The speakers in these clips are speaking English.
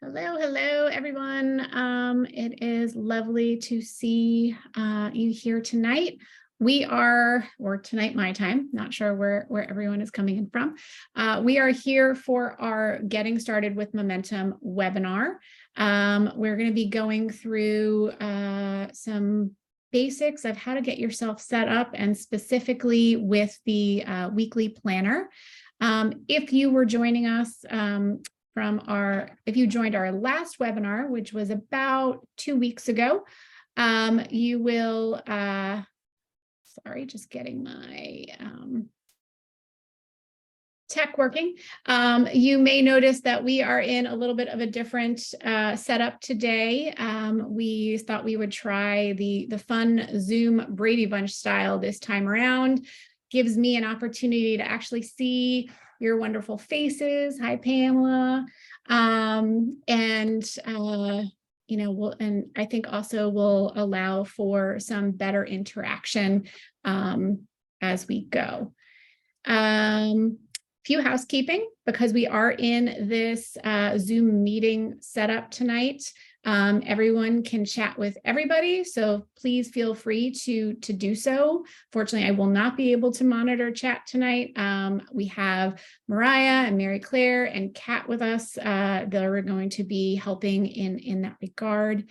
Hello, everyone. It is lovely to see you here tonight. We are, or tonight my time, not sure where everyone is coming in from. We are here for our Getting Started with Momentum webinar. We're going to be going through some basics of how to get yourself set up, and specifically with the weekly planner. If you were joining us if you joined our last webinar, which was about 2 weeks ago, you will, sorry, just getting my tech working. You may notice that we are in a little bit of a different setup today. We thought we would try the fun Zoom Brady Bunch style this time around. Gives me an opportunity to actually see your wonderful faces. Hi, Pamela. And I think also will allow for some better interaction as we go. Few housekeeping, because we are in this Zoom meeting setup tonight. Everyone can chat with everybody, so please feel free to do so. Fortunately, I will not be able to monitor chat tonight. We have Mariah and Mary Claire and Kat with us. They're going to be helping in that regard.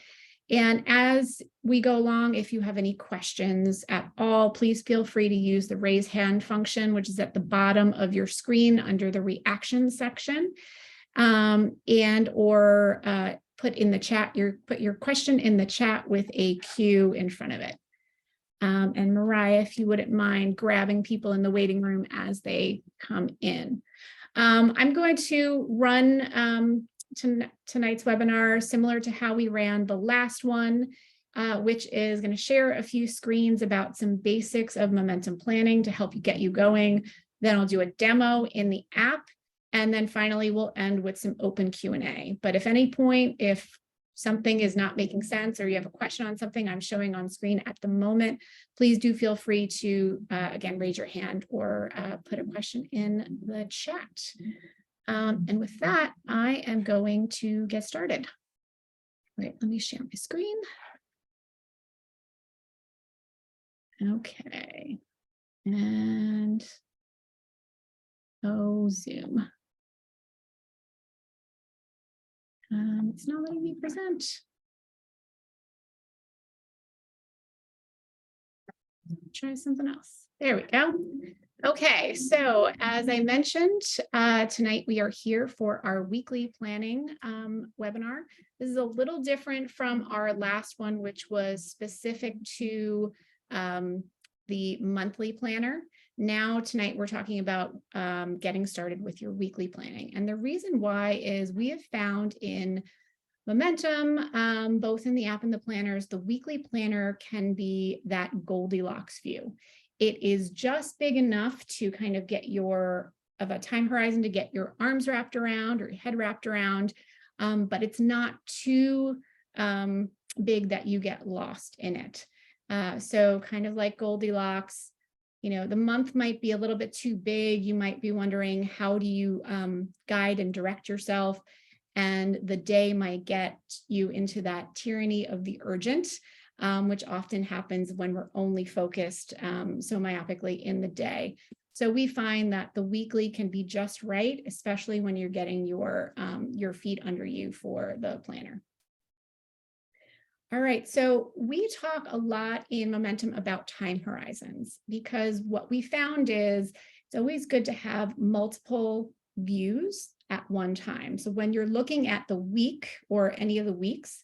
And as we go along, if you have any questions at all, please feel free to use the raise hand function, which is at the bottom of your screen under the reactions section, or put in the chat, put your question in the chat with a Q in front of it. And Mariah, if you wouldn't mind grabbing people in the waiting room as they come in. I'm going to run tonight's webinar similar to how we ran the last one, which is going to share a few screens about some basics of momentum planning to help you get you going. Then I'll do a demo in the app. And then finally, we'll end with some open Q&A. But if any point, if something is not making sense or you have a question on something I'm showing on screen at the moment, please do feel free to, again, raise your hand or put a question in the chat. And with that, I am going to get started. All right, let me share my screen. Okay. And Zoom. It's not letting me present. Try something else. There we go. Okay, so as I mentioned, tonight we are here for our weekly planning webinar. This is a little different from our last one, which was specific to the monthly planner. Now, tonight, we're talking about getting started with your weekly planning. And the reason why is we have found in Momentum, both in the app and the planners, the weekly planner can be that Goldilocks view. It is just big enough to kind of get of a time horizon to get your arms wrapped around or your head wrapped around, but it's not too big that you get lost in it. So kind of like Goldilocks, the month might be a little bit too big. You might be wondering, how do you guide and direct yourself? And the day might get you into that tyranny of the urgent, which often happens when we're only focused so myopically in the day. So we find that the weekly can be just right, especially when you're getting your feet under you for the planner. All right, so we talk a lot in Momentum about time horizons, because what we found is it's always good to have multiple views at one time. So when you're looking at the week or any of the weeks,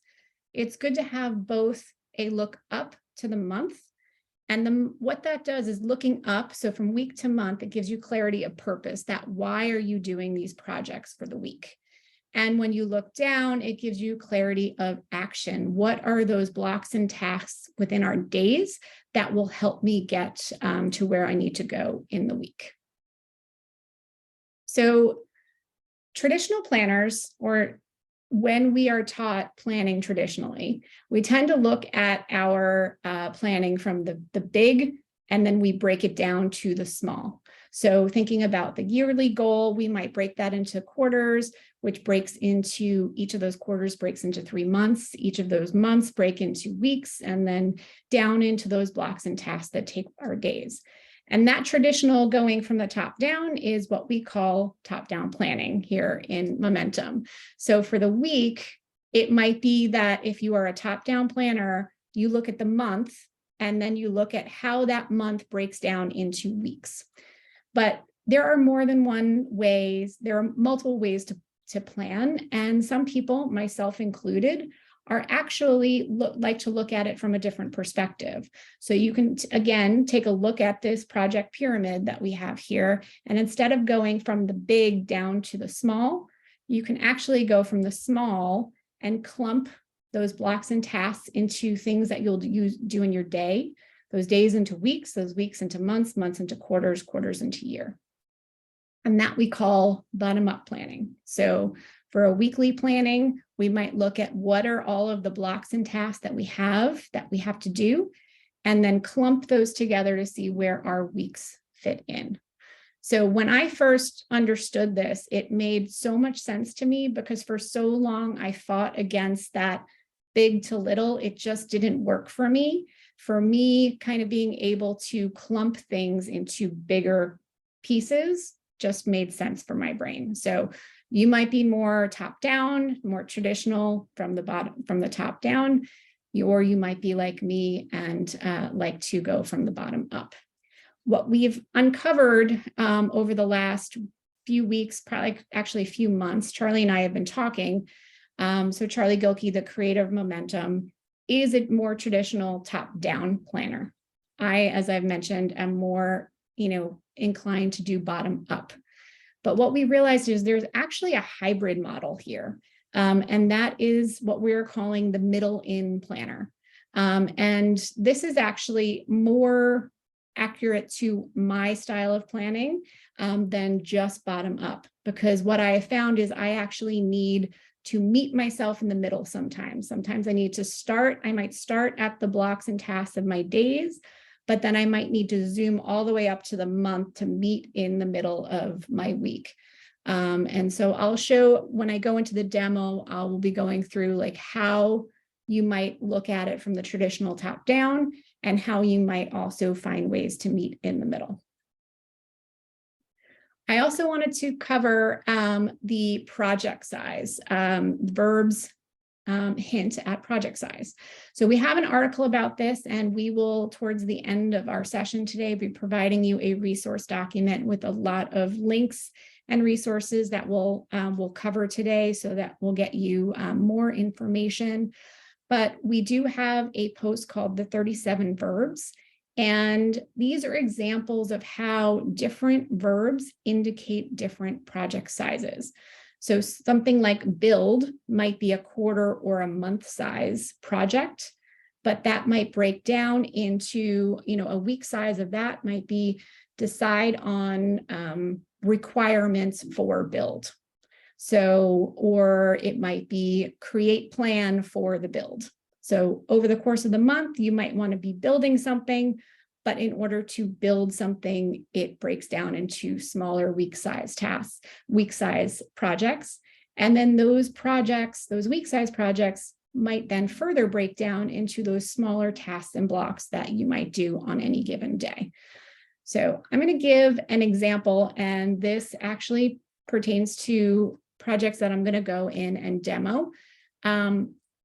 it's good to have both a look up to the month. And what that does is looking up. So from week to month, it gives you clarity of purpose, that why are you doing these projects for the week? And when you look down, it gives you clarity of action. What are those blocks and tasks within our days that will help me get to where I need to go in the week? So traditional planners, or when we are taught planning traditionally, we tend to look at our planning from the big, and then we break it down to the small. So thinking about the yearly goal, we might break that into quarters, which breaks into, each of those quarters breaks into 3 months. Each of those months break into weeks, and then down into those blocks and tasks that take our days. And that traditional going from the top down is what we call top-down planning here in Momentum. So for the week, it might be that if you are a top-down planner, you look at the month, and then you look at how that month breaks down into weeks. But there are more than one ways, there are multiple ways to plan. And some people, myself included, are actually like to look at it from a different perspective. So you can, again, take a look at this project pyramid that we have here. And instead of going from the big down to the small, you can actually go from the small and clump those blocks and tasks into things that you'll do in your day, those days into weeks, those weeks into months, months into quarters, quarters into year. And that we call bottom-up planning. So for a weekly planning, we might look at what are all of the blocks and tasks that we have to do, and then clump those together to see where our weeks fit in. So when I first understood this, it made so much sense to me, because for so long I fought against that big to little. It just didn't work for me. For me, kind of being able to clump things into bigger pieces just made sense for my brain. So you might be more top down, more traditional from the bottom, from the top down, or you might be like me and like to go from the bottom up. What we've uncovered over the last few weeks, probably actually a few months, Charlie and I have been talking. So Charlie Gilkey, the creator of Momentum, is a more traditional top-down planner. I, as I've mentioned, am more, inclined to do bottom up. But what we realized is there's actually a hybrid model here. And that is what we're calling the middle in planner. And this is actually more accurate to my style of planning than just bottom up, because what I have found is I actually need to meet myself in the middle sometimes. Sometimes I need to I might start at the blocks and tasks of my days, but then I might need to zoom all the way up to the month to meet in the middle of my week. And so I'll show, when I go into the demo, I will be going through like how you might look at it from the traditional top down, and how you might also find ways to meet in the middle. I also wanted to cover the project size, verbs hint at project size. So we have an article about this, and we will, towards the end of our session today, be providing you a resource document with a lot of links and resources that we'll cover today, so that will get you more information. But we do have a post called the 37 verbs. And these are examples of how different verbs indicate different project sizes. So something like build might be a quarter or a month size project, but that might break down into, a week size of that might be decide on requirements for build. So, or it might be create plan for the build. So over the course of the month, you might want to be building something, but in order to build something, it breaks down into smaller week size tasks, week size projects. And then those projects, those week size projects, might then further break down into those smaller tasks and blocks that you might do on any given day. So I'm going to give an example, and this actually pertains to projects that I'm going to go in and demo.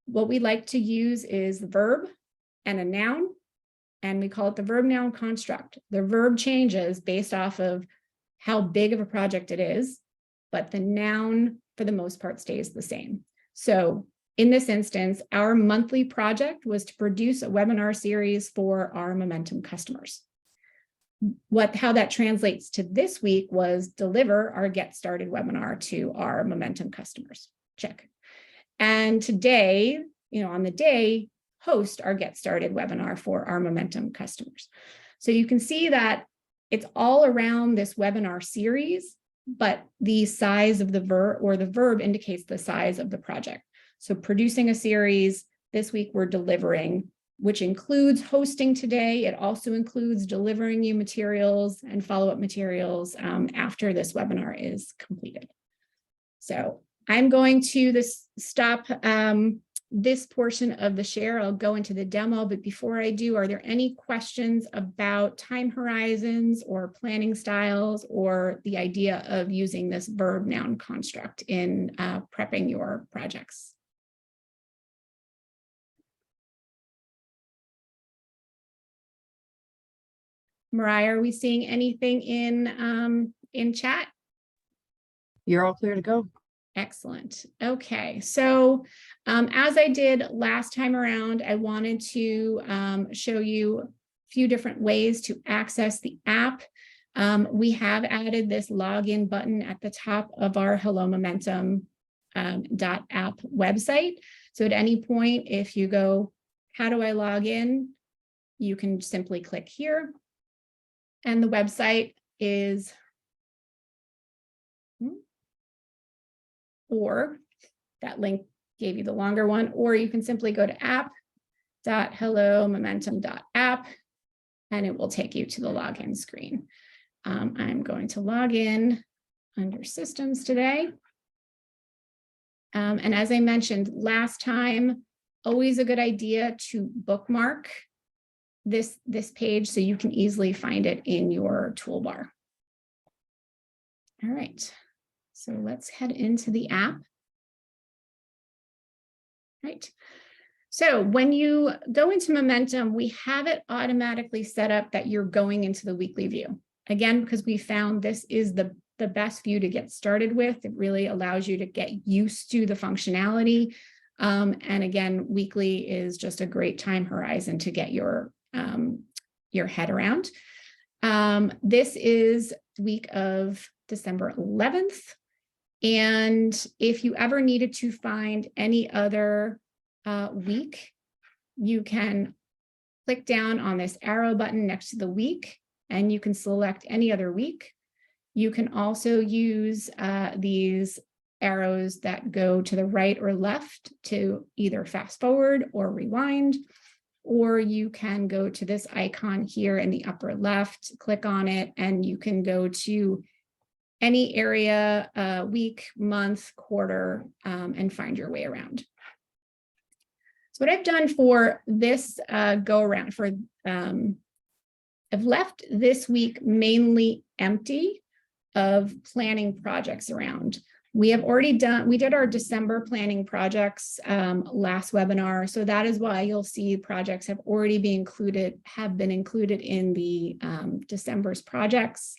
What we like to use is the verb and a noun, and we call it the verb-noun construct. The verb changes based off of how big of a project it is, but the noun, for the most part, stays the same. So in this instance, our monthly project was to produce a webinar series for our Momentum customers. How that translates to this week was deliver our Get Started webinar to our Momentum customers. Check. And today, on the day, host our Get Started webinar for our Momentum customers. So you can see that it's all around this webinar series, but the size of the verb, or the verb, indicates the size of the project. So producing a series, this week we're delivering which includes hosting today. It also includes delivering you materials and follow-up materials after this webinar is completed. So I'm going to stop this portion of the share. I'll go into the demo, but before I do, are there any questions about time horizons or planning styles or the idea of using this verb noun construct in prepping your projects? Mariah, are we seeing anything in chat? You're all clear to go. Excellent. Okay, so as I did last time around, I wanted to show you a few different ways to access the app. We have added this login button at the top of our Hello Momentum .app website. So at any point, if you go, how do I log in? You can simply click here. And the website is, or that link gave you the longer one, or you can simply go to app.hellomomentum.app and it will take you to the login screen. I'm going to log in under systems today. And as I mentioned last time, always a good idea to bookmark this page so you can easily find it in your toolbar. All right, so let's head into the app. Right. So when you go into Momentum, we have it automatically set up that you're going into the weekly view. Again, because we found this is the best view to get started with. It really allows you to get used to the functionality. And again, weekly is just a great time horizon to get your head around. This is the week of December 11th. And if you ever needed to find any other week, you can click down on this arrow button next to the week, and you can select any other week. You can also use these arrows that go to the right or left to either fast forward or rewind, or you can go to this icon here in the upper left, click on it, and you can go to any area, week, month, quarter, and find your way around. So what I've done for this go around I've left this week mainly empty of planning projects around. We did our December planning projects last webinar. So that is why you'll see projects have been included in the December's projects.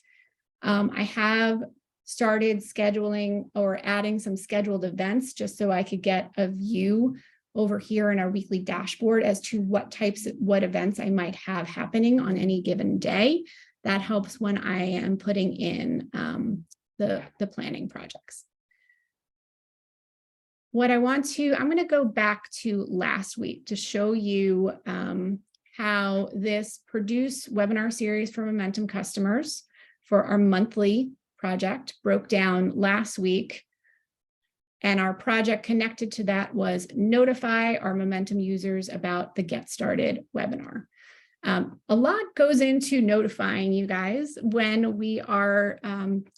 I have started scheduling or adding some scheduled events just so I could get a view over here in our weekly dashboard as to what events I might have happening on any given day. That helps when I am putting in the planning projects. I'm going to go back to last week to show you how this Produce webinar series for Momentum customers for our monthly project broke down last week. And our project connected to that was notify our Momentum users about the Get Started webinar. A lot goes into notifying you guys when we are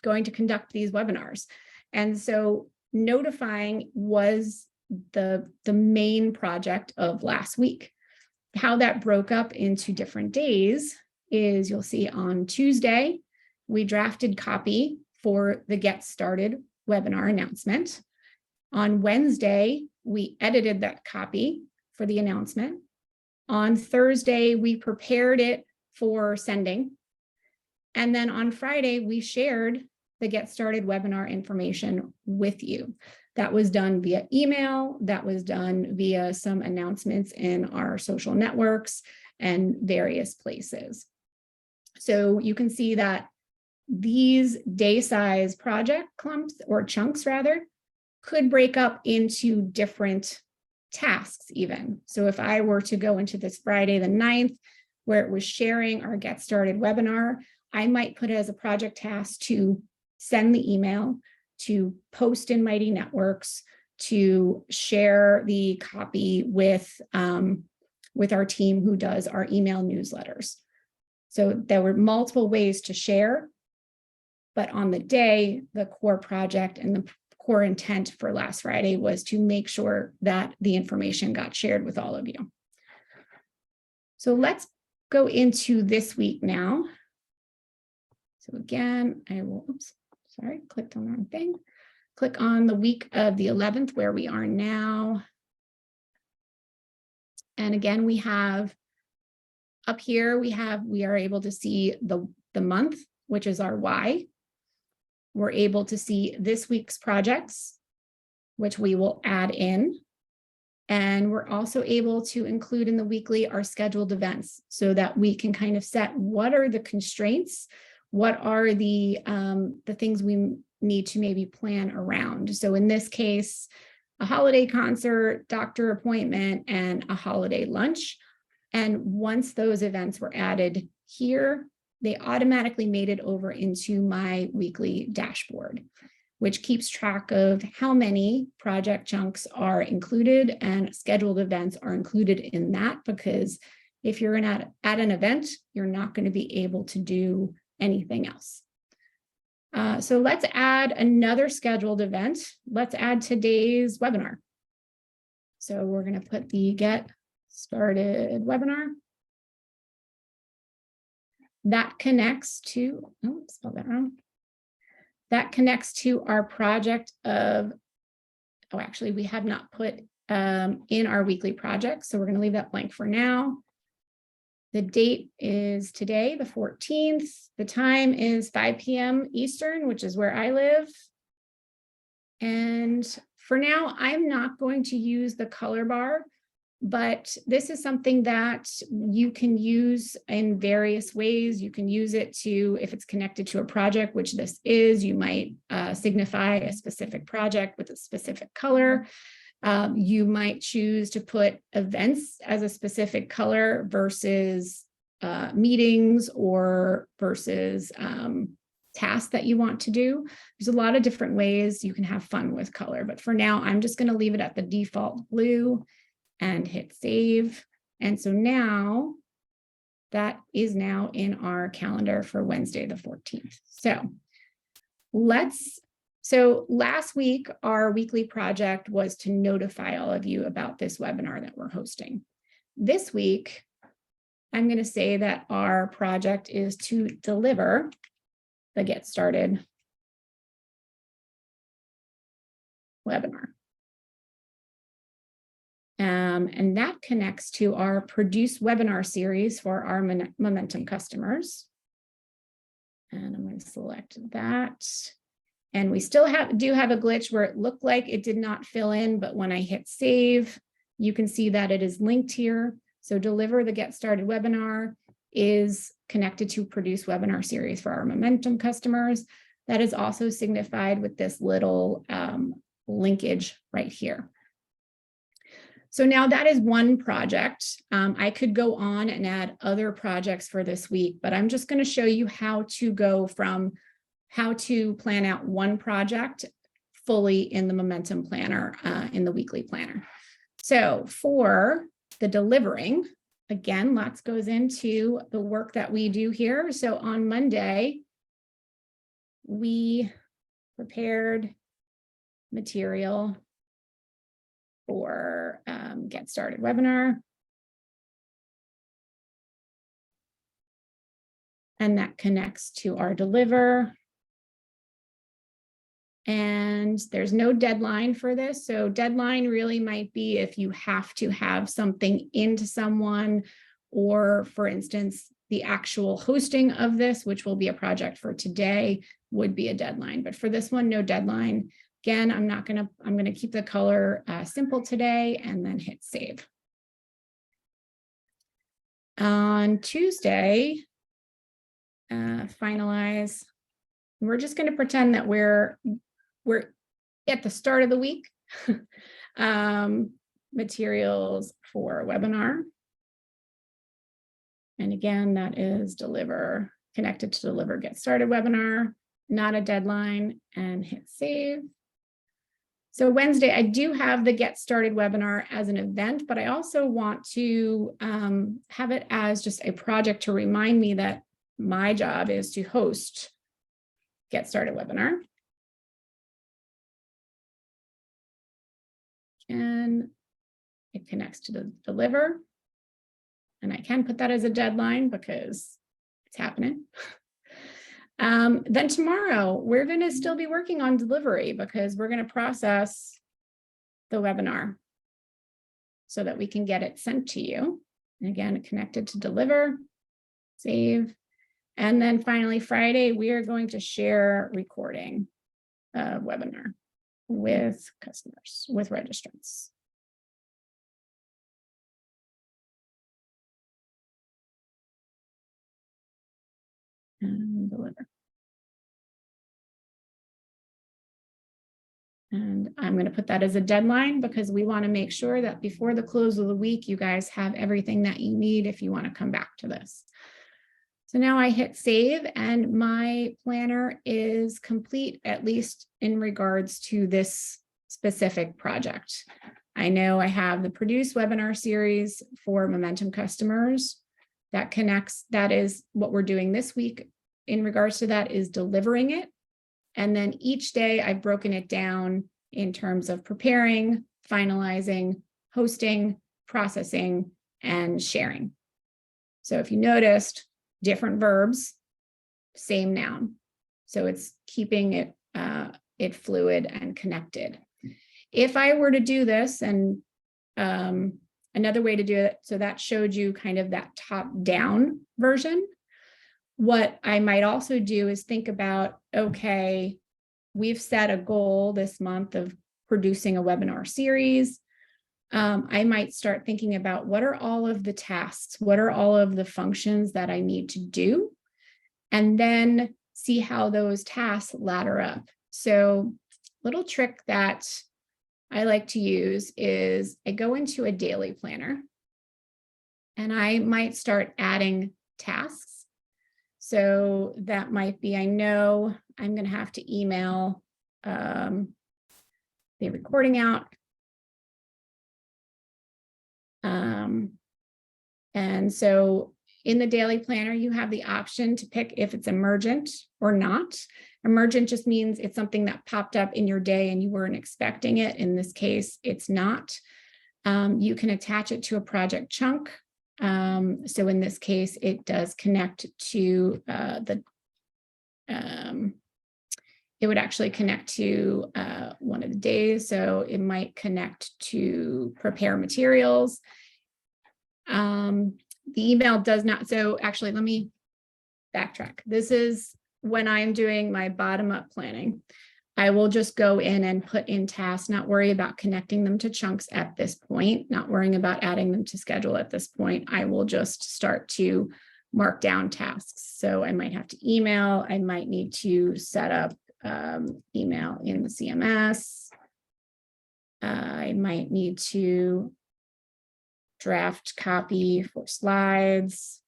going to conduct these webinars. And so notifying was the main project of last week. How that broke up into different days is you'll see on Tuesday, we drafted copy for the Get Started webinar announcement. On Wednesday, we edited that copy for the announcement. On Thursday, we prepared it for sending. And then on Friday, we shared the Get Started webinar information with you. That was done via email, that was done via some announcements in our social networks and various places. So you can see that these day size project clumps or chunks rather could break up into different tasks even. So if I were to go into this Friday the 9th, where it was sharing our Get Started webinar, I might put it as a project task to send the email, to post in Mighty Networks, to share the copy with with our team who does our email newsletters. So there were multiple ways to share, but on the day, the core project and the core intent for last Friday was to make sure that the information got shared with all of you. So let's go into this week now. So again, I will, clicked on the wrong thing. Click on the week of the 11th where we are now. And again, we have up here, we are able to see the month, which is our Y. We're able to see this week's projects, which we will add in. And we're also able to include in the weekly our scheduled events so that we can kind of set what are the constraints, what are the things we need to maybe plan around. So in this case, a holiday concert, doctor appointment, and a holiday lunch. And once those events were added here, they automatically made it over into my weekly dashboard, which keeps track of how many project chunks are included, and scheduled events are included in that, because if you're at an event, you're not going to be able to do anything else. So let's add another scheduled event. Let's add today's webinar. So we're going to put the Get Started webinar. That connects to, oh, spelled that wrong. That connects to our project of, oh, actually, we have not put in our weekly project. So we're going to leave that blank for now. The date is today, the 14th. The time is 5 p.m. Eastern, which is where I live. And for now, I'm not going to use the color bar, but this is something that you can use in various ways. You can use it to, if it's connected to a project, which this is, you might signify a specific project with a specific color. You might choose to put events as a specific color versus meetings or versus tasks that you want to do. There's a lot of different ways you can have fun with color, but for now, I'm just going to leave it at the default blue and hit save. And so now that is now in our calendar for Wednesday, the 14th. So last week, our weekly project was to notify all of you about this webinar that we're hosting. This week, I'm going to say that our project is to deliver the Get Started webinar. And that connects to our Produce webinar series for our Momentum customers. And I'm going to select that. And we still do have a glitch where it looked like it did not fill in, but when I hit save, you can see that it is linked here. So Deliver the Get Started webinar is connected to Produce webinar series for our Momentum customers. That is also signified with this little linkage right here. So now that is one project. I could go on and add other projects for this week, but I'm just going to show you how to go from how to plan out one project fully in the Momentum Planner, in the weekly planner. So for the delivering, again, lots goes into the work that we do here. So on Monday, we prepared material for Get Started webinar. And that connects to our deliver. And there's no deadline for this. So deadline really might be if you have to have something into someone, or for instance, the actual hosting of this, which will be a project for today, would be a deadline. But for this one, no deadline. Again, I'm going to keep the color simple today and then hit save. On Tuesday, finalize. We're just going to pretend that we're at the start of the week. Materials for webinar. And again, that is deliver, connected to deliver Get Started webinar, not a deadline, and hit save. So Wednesday, I do have the Get Started webinar as an event, but I also want to have it as just a project to remind me that my job is to host Get Started webinar. And it connects to the deliver. And I can put that as a deadline because it's happening. Then tomorrow, we're going to still be working on delivery because we're going to process the webinar so that we can get it sent to you. And again, connected to deliver, save. And then finally, Friday, we are going to share recording a webinar with customers, with registrants. And deliver. And I'm going to put that as a deadline because we want to make sure that before the close of the week, you guys have everything that you need if you want to come back to this. So now I hit save and my planner is complete, at least in regards to this specific project. I know I have the Produce webinar series for Momentum customers that connects, that is what we're doing this week in regards to that is delivering it. And then each day I've broken it down in terms of preparing, finalizing, hosting, processing, and sharing. So if you noticed, different verbs, same noun. So it's keeping it, it fluid and connected. If I were to do this, and another way to do it, so that showed you kind of that top-down version. What I might also do is think about, okay, we've set a goal this month of producing a webinar series. I might start thinking about what are all of the tasks, what are all of the functions that I need to do, and then see how those tasks ladder up. So little trick that I like to use is I go into a daily planner and I might start adding tasks. So that might be, I know I'm going to have to email the recording out. And so in the daily planner, you have the option to pick if it's emergent or not. Emergent just means it's something that popped up in your day and you weren't expecting it. In this case, it's not. You can attach it to a project chunk. So in this case, it does connect to it would actually connect to one of the days. So it might connect to prepare materials. The email does not. So actually, let me backtrack. This is when I'm doing my bottom-up planning. I will just go in and put in tasks, not worry about connecting them to chunks at this point, not worrying about adding them to schedule at this point. I will just start to mark down tasks. So I might have to email, I might need to set up email in the CMS. I might need to draft copy for slides.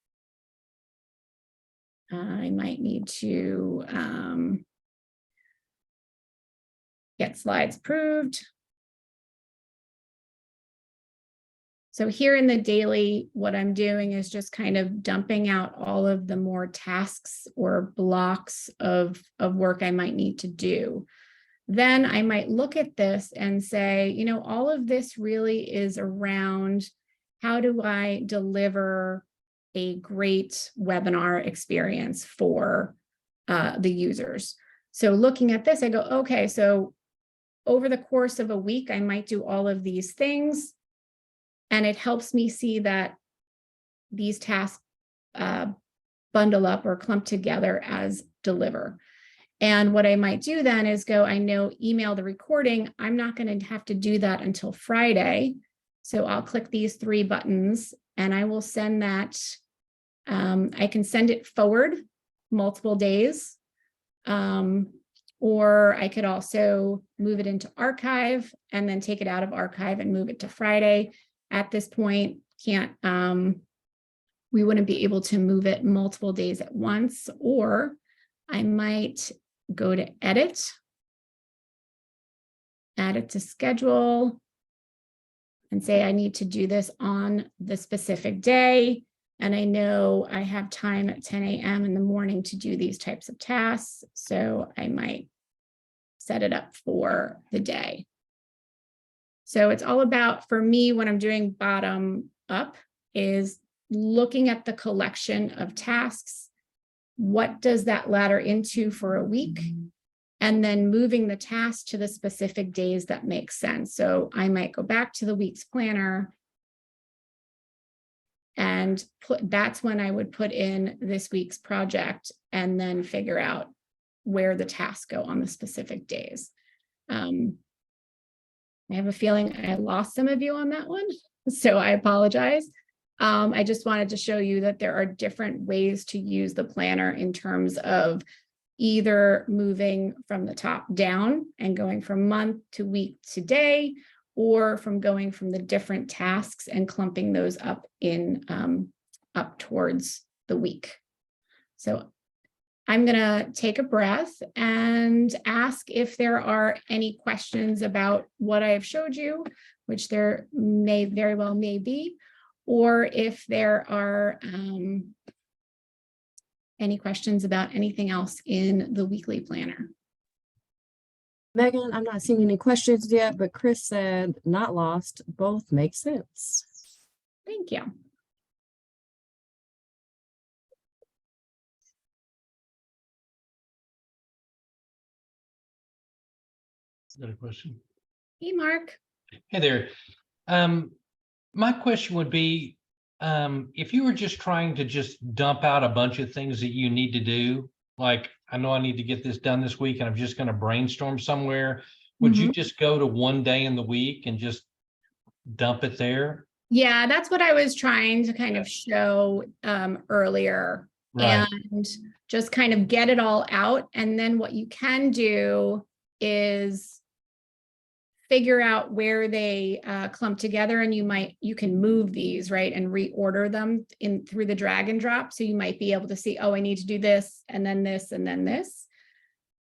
I might need to get slides approved. So here in the daily, what I'm doing is just kind of dumping out all of the more tasks or blocks of work I might need to do. Then I might look at this and say, you know, all of this really is around how do I deliver a great webinar experience for the users. So looking at this, I go, okay, so over the course of a week, I might do all of these things. And it helps me see that these tasks bundle up or clump together as deliver. And what I might do then is go, I know email the recording. I'm not going to have to do that until Friday. So I'll click these 3 buttons and I will send that. I can send it forward multiple days. Or I could also move it into archive and then take it out of archive and move it to Friday. At this point, we wouldn't be able to move it multiple days at once, or I might go to edit add it to schedule, and say I need to do this on the specific day. And I know I have time at 10 a.m. in the morning to do these types of tasks. So I might set it up for the day. So it's all about, for me, when I'm doing bottom up, is looking at the collection of tasks. What does that ladder into for a week? And then moving the task to the specific days that make sense. So I might go back to the week's planner and that's when I would put in this week's project and then figure out where the tasks go on the specific days. I have a feeling I lost some of you on that one, so I apologize. I just wanted to show you that there are different ways to use the planner in terms of either moving from the top down and going from month to week to day, or from going from the different tasks and clumping those up in up towards the week. So I'm gonna take a breath and ask if there are any questions about what I have showed you, which there may very well may be, or if there are any questions about anything else in the weekly planner. Megan, I'm not seeing any questions yet, but Chris said not lost. Both make sense. Thank you. Is that a question? Hey, Mark. Hey there. My question would be, if you were just trying to just dump out a bunch of things that you need to do, like, I know I need to get this done this week and I'm just going to brainstorm somewhere. Would you just go to one day in the week and just dump it there? Yeah, that's what I was trying to kind of show earlier. Right. And just kind of get it all out. And then what you can do is figure out where they clump together, and you can move these, right, and reorder them in through the drag and drop. So you might be able to see, oh, I need to do this and then this and then this.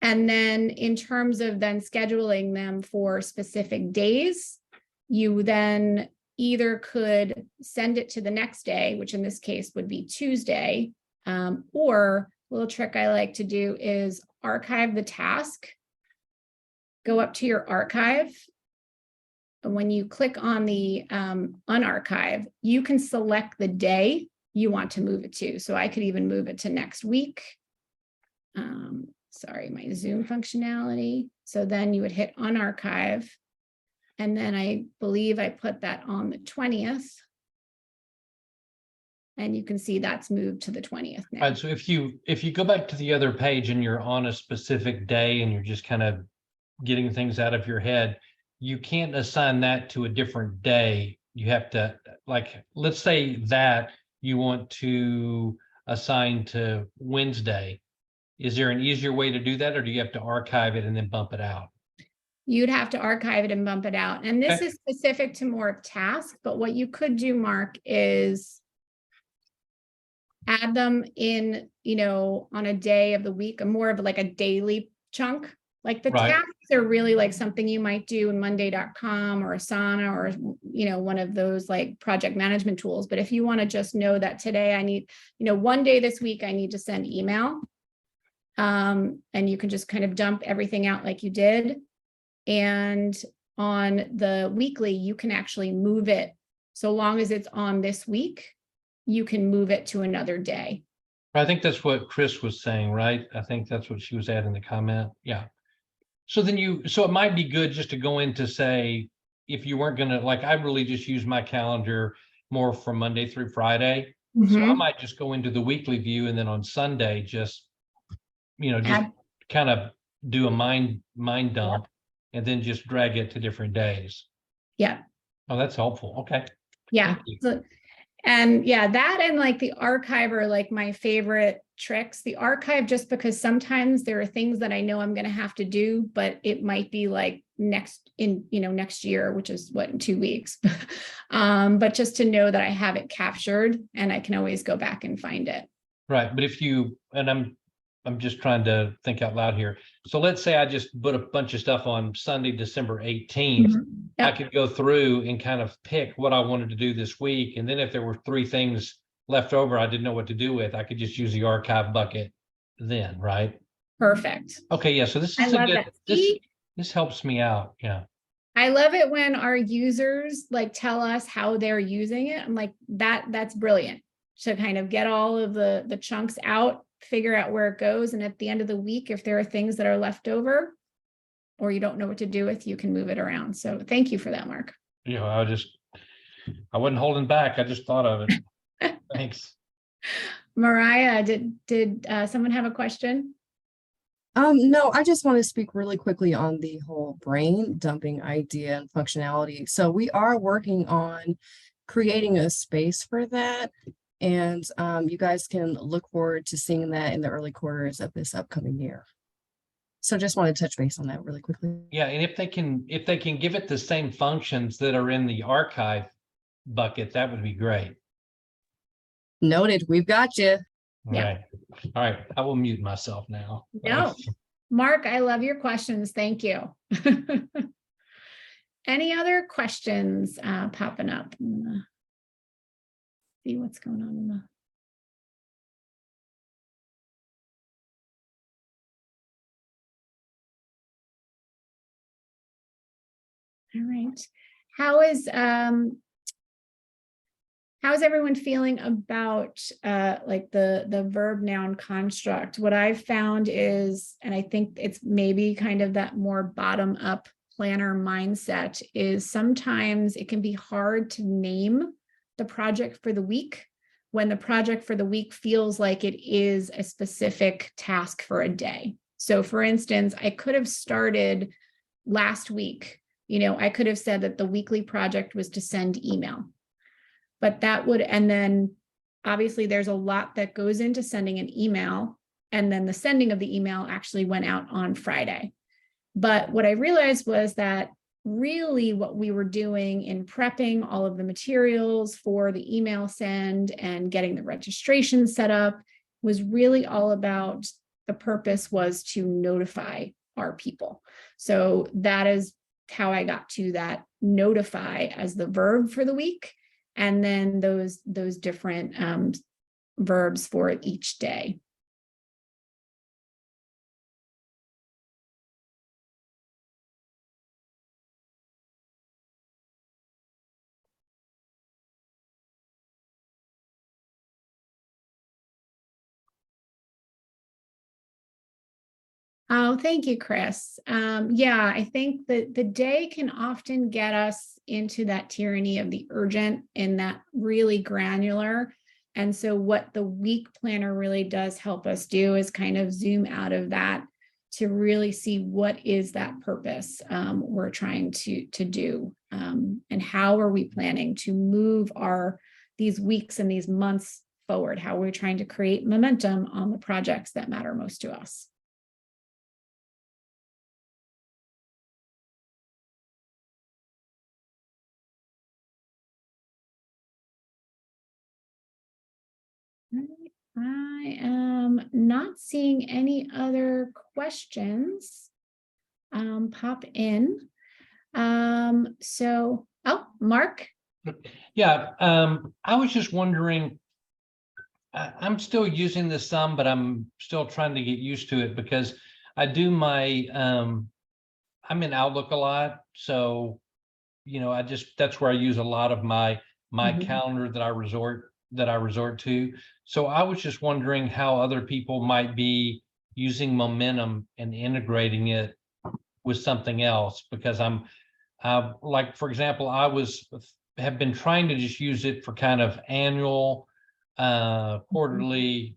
And then in terms of then scheduling them for specific days, you then either could send it to the next day, which in this case would be Tuesday, or a little trick I like to do is archive the task, go up to your archive. And when you click on the unarchive, you can select the day you want to move it to. So I could even move it to next week. Sorry, my Zoom functionality. So then you would hit unarchive. And then I believe I put that on the 20th. And you can see that's moved to the 20th now. Right. So if you go back to the other page and you're on a specific day and you're just kind of getting things out of your head, you can't assign that to a different day. You have to, like, let's say that you want to assign to Wednesday. Is there an easier way to do that, or do you have to archive it and then bump it out? You'd have to archive it and bump it out. And this is specific to more of tasks, but what you could do, Mark, is add them in, on a day of the week, more of like a daily chunk. Like the Right. tasks are really like something you might do in Monday.com or Asana or, one of those like project management tools. But if you want to just know that today I need, one day this week, I need to send email. And you can just kind of dump everything out like you did. And on the weekly, you can actually move it. So long as it's on this week, you can move it to another day. I think that's what Chris was saying, right? I think that's what she was adding in the comment. Yeah. So then so it might be good just to go in to say, if you weren't going to, like, I really just use my calendar more from Monday through Friday. So I might just go into the weekly view and then on Sunday, just kind of do a mind dump and then just drag it to different days. Yeah. Oh, that's helpful. Okay. Yeah. So, and yeah, that and like the archive are like my favorite tricks. The archive, just because sometimes there are things that I know I'm going to have to do, but it might be like next year, which is what, in 2 weeks. But just to know that I have it captured and I can always go back and find it. Right. But I'm just trying to think out loud here. So let's say I just put a bunch of stuff on Sunday, December 18th. I Yep. could go through and kind of pick what I wanted to do this week. And then if there were 3 things left over I didn't know what to do with, I could just use the archive bucket then, right? Perfect. Okay, yeah, so this I is a love good, that. this, See? this helps me out, yeah. I love it when our users like tell us how they're using it. I'm like, that's brilliant to kind of get all of the chunks out, figure out where it goes. And at the end of the week, if there are things that are left over or you don't know what to do with, you can move it around. So thank you for that, Mark. You know, I wasn't holding back. I just thought of it. Thanks. Mariah, did someone have a question? No, I just want to speak really quickly on the whole brain dumping idea and functionality. So we are working on creating a space for that. And you guys can look forward to seeing that in the early quarters of this upcoming year. So just want to touch base on that really quickly. Yeah, and if they can give it the same functions that are in the archive bucket, that would be great. Noted, we've got you. All Yeah. right. All right. I will mute myself now. No, Mark, I love your questions. Thank you. Any other questions popping up? See what's going on in the. All right. How's everyone feeling about like the verb noun construct? What I've found is, and I think it's maybe kind of that more bottom up planner mindset, is sometimes it can be hard to name the project for the week when the project for the week feels like it is a specific task for a day. So for instance, I could have started last week. I could have said that the weekly project was to send email. But that would, and then obviously there's a lot that goes into sending an email, and then the sending of the email actually went out on Friday. But what I realized was that really what we were doing in prepping all of the materials for the email send and getting the registration set up was really all about, the purpose was to notify our people. So that is how I got to that notify as the verb for the week. And then those different verbs for each day. Oh, thank you, Chris. Yeah, I think that the day can often get us into that tyranny of the urgent and that really granular. And so what the week planner really does help us do is kind of zoom out of that to really see what is that purpose we're trying to do, and how are we planning to move these weeks and these months forward? How are we trying to create momentum on the projects that matter most to us? I am not seeing any other questions pop in. Mark. Yeah, I was just wondering, I'm still using the sum, but I'm still trying to get used to it because I do my, I'm in Outlook a lot. So, that's where I use a lot of my Mhm. calendar that I resort to. So I was just wondering how other people might be using Momentum and integrating it with something else, because like, for example, have been trying to just use it for kind of annual, quarterly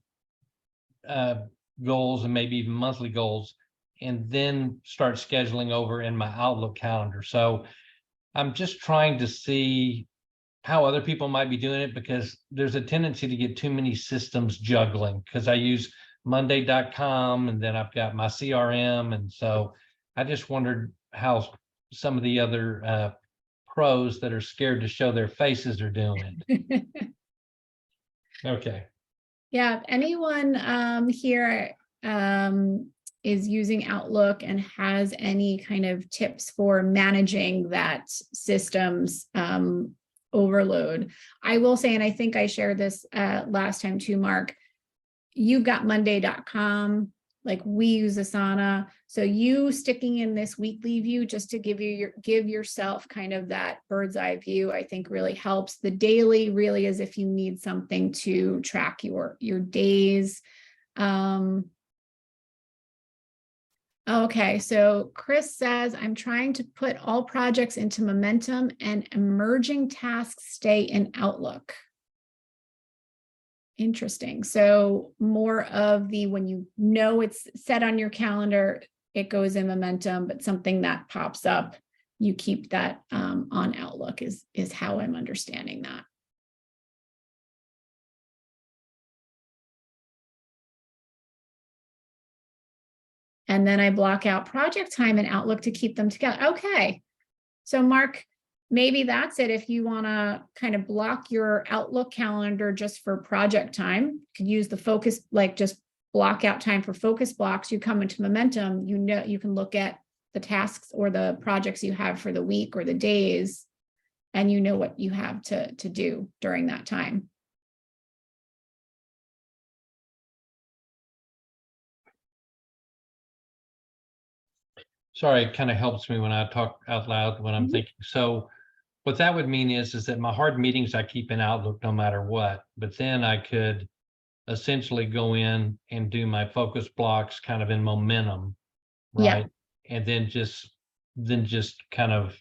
goals and maybe even monthly goals, and then start scheduling over in my Outlook calendar. So I'm just trying to see how other people might be doing it, because there's a tendency to get too many systems juggling, because I use monday.com and then I've got my CRM. And so I just wondered how some of the other pros that are scared to show their faces are doing it. Okay. Yeah, if anyone here is using Outlook and has any kind of tips for managing that system's overload. I will say, and I think I shared this last time too, Mark, you've got monday.com, like we use Asana. So you sticking in this weekly view just to give yourself kind of that bird's eye view, I think really helps. The daily really is if you need something to track your days. Okay, so Chris says, I'm trying to put all projects into Momentum and emerging tasks stay in Outlook. Interesting. So more of the, when you know it's set on your calendar, it goes in Momentum, but something that pops up, you keep that on Outlook is how I'm understanding that. And then I block out project time in Outlook to keep them together. Okay. So Mark, maybe that's it. If you want to kind of block your Outlook calendar just for project time, you could use the focus, like just block out time for focus blocks. You come into Momentum, you know, you can look at the tasks or the projects you have for the week or the days, and you know what you have to do during that time. Sorry, it kind of helps me when I talk out loud when I'm thinking. So what that would mean is that my hard meetings I keep in Outlook no matter what, but then I could essentially go in and do my focus blocks kind of in Momentum, Yeah. right? And then just kind of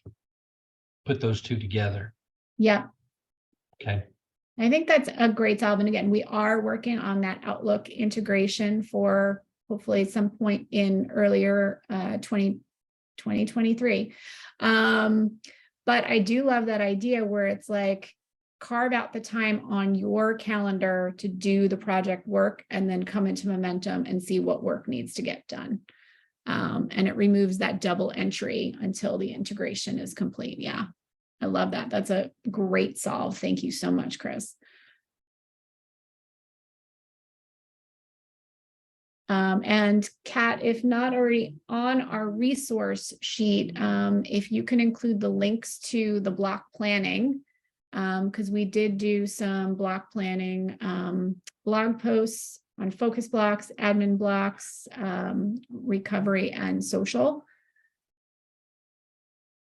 put those two together. Yeah. Okay. I think that's a great solve. And again, we are working on that Outlook integration for hopefully some point in earlier 2023. But I do love that idea where it's like, carve out the time on your calendar to do the project work and then come into Momentum and see what work needs to get done. And it removes that double entry until the integration is complete. Yeah, I love that. That's a great solve. Thank you so much, Chris. And Kat, if not already on our resource sheet, if you can include the links to the block planning, because we did do some block planning blog posts on focus blocks, admin blocks, recovery, and social.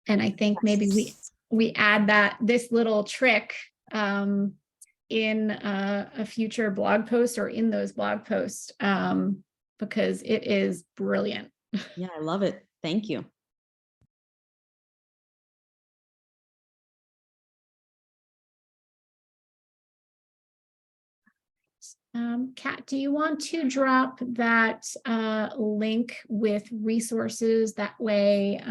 And I think maybe we add this little trick in a future blog post or in those blog posts because it is brilliant. Yeah, I love it. Thank you. Kat, do you want to drop that link with resources? That way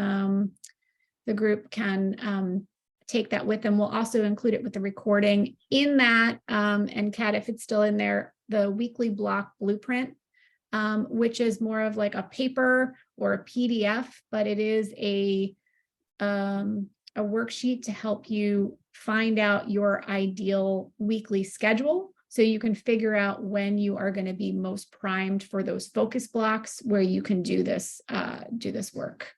the group can take that with them. We'll also include it with the recording in that. And Kat, if it's still in there, the weekly block blueprint, which is more of like a paper or a PDF, but it is a worksheet to help you find out your ideal weekly schedule. So you can figure out when you are going to be most primed for those focus blocks where you can do this work.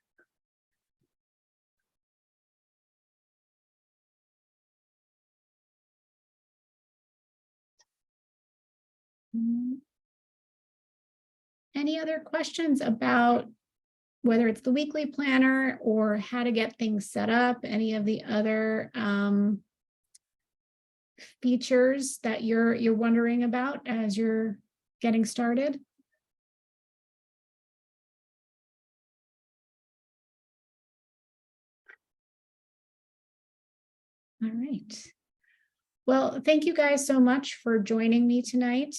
Any other questions about whether it's the weekly planner or how to get things set up, any of the other features that you're wondering about as you're getting started? All right. Well, thank you guys so much for joining me tonight.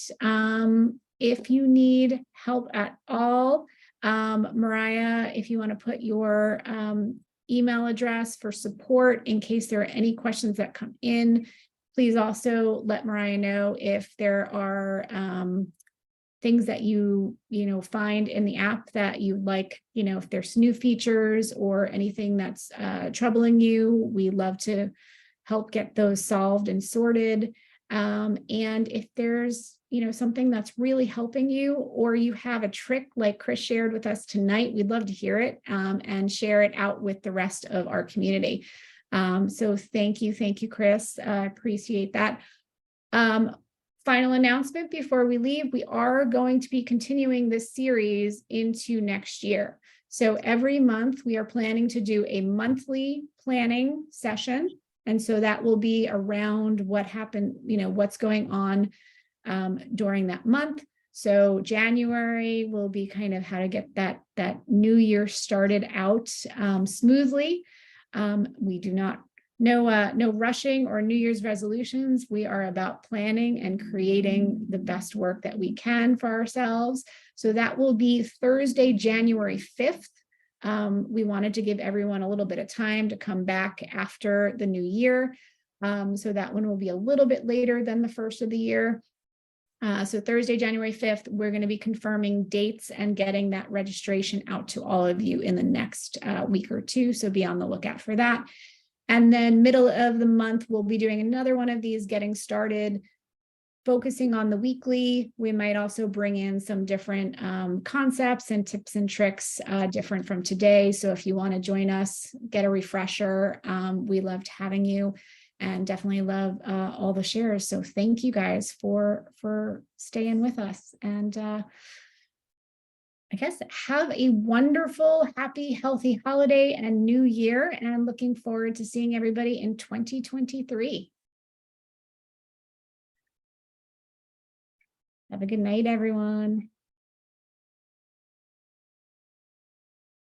If you need help at all, Mariah, if you want to put your email address for support in case there are any questions that come in, please also let Mariah know if there are things that you find in the app that you'd like, if there's new features or anything that's troubling you. We love to help get those solved and sorted. And if there's, something that's really helping you, or you have a trick like Chris shared with us tonight, we'd love to hear it, and share it out with the rest of our community. So thank you, Chris. Appreciate that. Final announcement before we leave, we are going to be continuing this series into next year. So every month we are planning to do a monthly planning session. And so that will be around what happened, what's going on during that month. So January will be kind of how to get that new year started out smoothly. We do not no rushing or New Year's resolutions. We are about planning and creating the best work that we can for ourselves. So that will be Thursday, January 5th. We wanted to give everyone a little bit of time to come back after the new year. So that one will be a little bit later than the first of the year. So Thursday, January 5th, we're going to be confirming dates and getting that registration out to all of you in the next week or two. So be on the lookout for that. And then middle of the month, we'll be doing another one of these, getting started, focusing on the weekly. We might also bring in some different concepts and tips and tricks different from today. So if you want to join us, get a refresher, we loved having you. And definitely love all the shares. So thank you guys for staying with us. And I guess have a wonderful, happy, healthy holiday and new year. And looking forward to seeing everybody in 2023. Have a good night, everyone.